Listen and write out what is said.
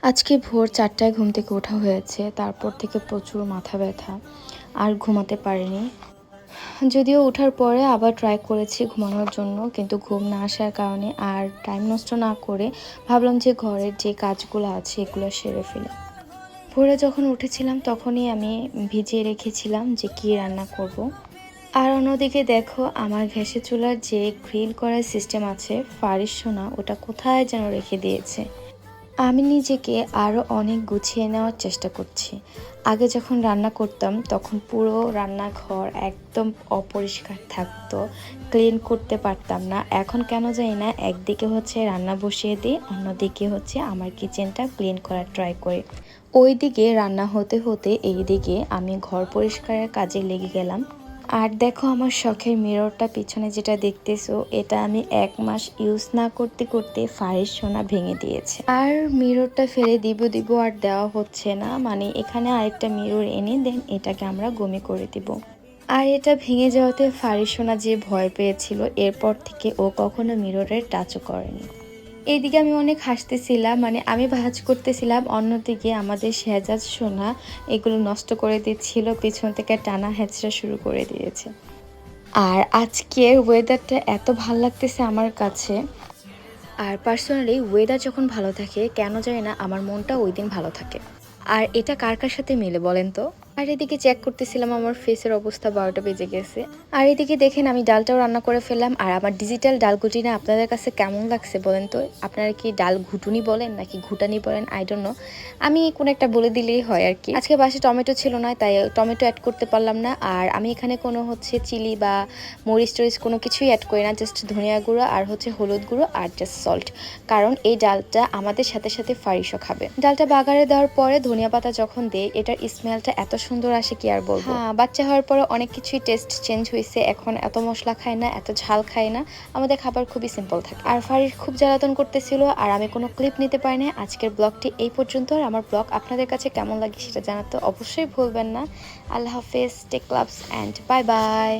আজকে ভোর ৪টায় ঘুম থেকে ওঠা হয়েছে। তারপর থেকে প্রচুর মাথা ব্যথা। আর ঘুমাতে পারিনি। যদিও ওঠার পরে আবার ট্রাই করেছি ঘুমানোর জন্য, কিন্তু ঘুম না আসার কারণে আর টাইম নষ্ট না করে ভাবলাম যে ঘরের যে কাজগুলো আছে এগুলো সেরে ফেলি। ভোরে যখন উঠেছিলাম তখনই আমি ভিজিয়ে রেখেছিলাম যে কী রান্না করব। আর অন্যদিকে দেখো আমার গ্যাসের চুলার যে গ্রিল করার সিস্টেম আছে, ফারিস সোনা ওটা কোথায় যেন রেখে দিয়েছে। আমি নিজেকে আরও অনেক গুছিয়ে নেওয়ার চেষ্টা করছি। আগে যখন রান্না করতাম তখন পুরো রান্নাঘর একদম অপরিষ্কার থাকতো, ক্লিন করতে পারতাম না। এখন কেন জানি না, একদিকে হচ্ছে রান্না বসিয়ে দিই, অন্যদিকে হচ্ছে আমার কিচেনটা ক্লিন করার ট্রাই করি। ওই দিকে রান্না হতে হতে এই দিকে আমি ঘর পরিষ্কারের কাজে লেগে গেলাম। আর দেখো আমার শখের মিররটা পিছনে যেটা দেখতেছো, এটা আমি 1 মাস ইউজ না করতে করতে ফারিস সোনা ভেঙে দিয়েছে। আর মিররটা ফেলে দিব দিব আর দেওয়া হচ্ছে না, মানে এখানে আরেকটা মিরর এনে দেন এটাকে আমরা গমি করে দিব। আর এটা ভেঙে যাওয়াতে ফারিস সোনা যে ভয় পেয়েছিল, এরপর থেকে ও কখনো মিররের টাচও করেনি। এইদিকে আমি অনেক হাসতেছিলাম, মানে আমি ভাঁজ করতেছিলাম, অন্যদিকে আমাদের শেহজাদ সোনা এগুলো নষ্ট করে দিচ্ছিল, পিছন থেকে টানা হেঁচড়া শুরু করে দিয়েছে। আর আজকের ওয়েদারটা এত ভাল লাগতেছে আমার কাছে। আর পার্সোনালি ওয়েদার যখন ভালো থাকে কেন জানি না আমার মনটা ওই দিন ভালো থাকে। আর এটা কার কার সাথে মিলে বলেন তো। আর এদিকে চেক করতেছিলাম আমার ফেসের অবস্থা, 12টা বেজে গেছে। আর এদিকে দেখেন আমি ডালটাও রান্না করে ফেললাম। আর আমার ডিজিটাল ডাল ঘুটিনা আপনাদের কাছে কেমন লাগছে বলেন তো। আপনারা কি ডাল ঘুটুনি বলেন নাকি ঘুটানি বলেন, আই ডোন্ট নো। আমি কোনো একটা বলে দিলেই হয় আর কি। আজকে বাসায় টমেটো ছিল না, তাই টমেটো অ্যাড করতে পারলাম না। আর আমি এখানে কোনো হচ্ছে চিলি বা মরিচ টরিচ কোনো কিছুই অ্যাড করি না, জাস্ট ধনিয়া গুঁড়ো আর হচ্ছে হলুদ গুঁড়ো আর জাস্ট সল্ট। কারণ এই ডালটা আমাদের সাথে সাথে ফারিসও খাবে। ডালটা বাগারে দেওয়ার পরে ধনিয়া পাতা যখন দেই, এটার স্মেলটা এত সুন্দর আসে কি আর বলবো। হ্যাঁ, বাচ্চা হওয়ার পরে অনেক কিছুই টেস্ট চেঞ্জ হয়েছে। এখন এত মশলা খায় না, এত ঝাল খায় না, আমাদের খাবার খুবই সিম্পল থাকে। আর ফারিস খুব জ্বালাতন করতেছিল আর আমি কোনো ক্লিপ নিতে পারি না। আজকের ব্লগটি এই পর্যন্ত। আর আমার ব্লগ আপনাদের কাছে কেমন লাগে সেটা জানাতে অবশ্যই ভুলবেন না। আল্লাহ হাফেজ, take loves and bye by.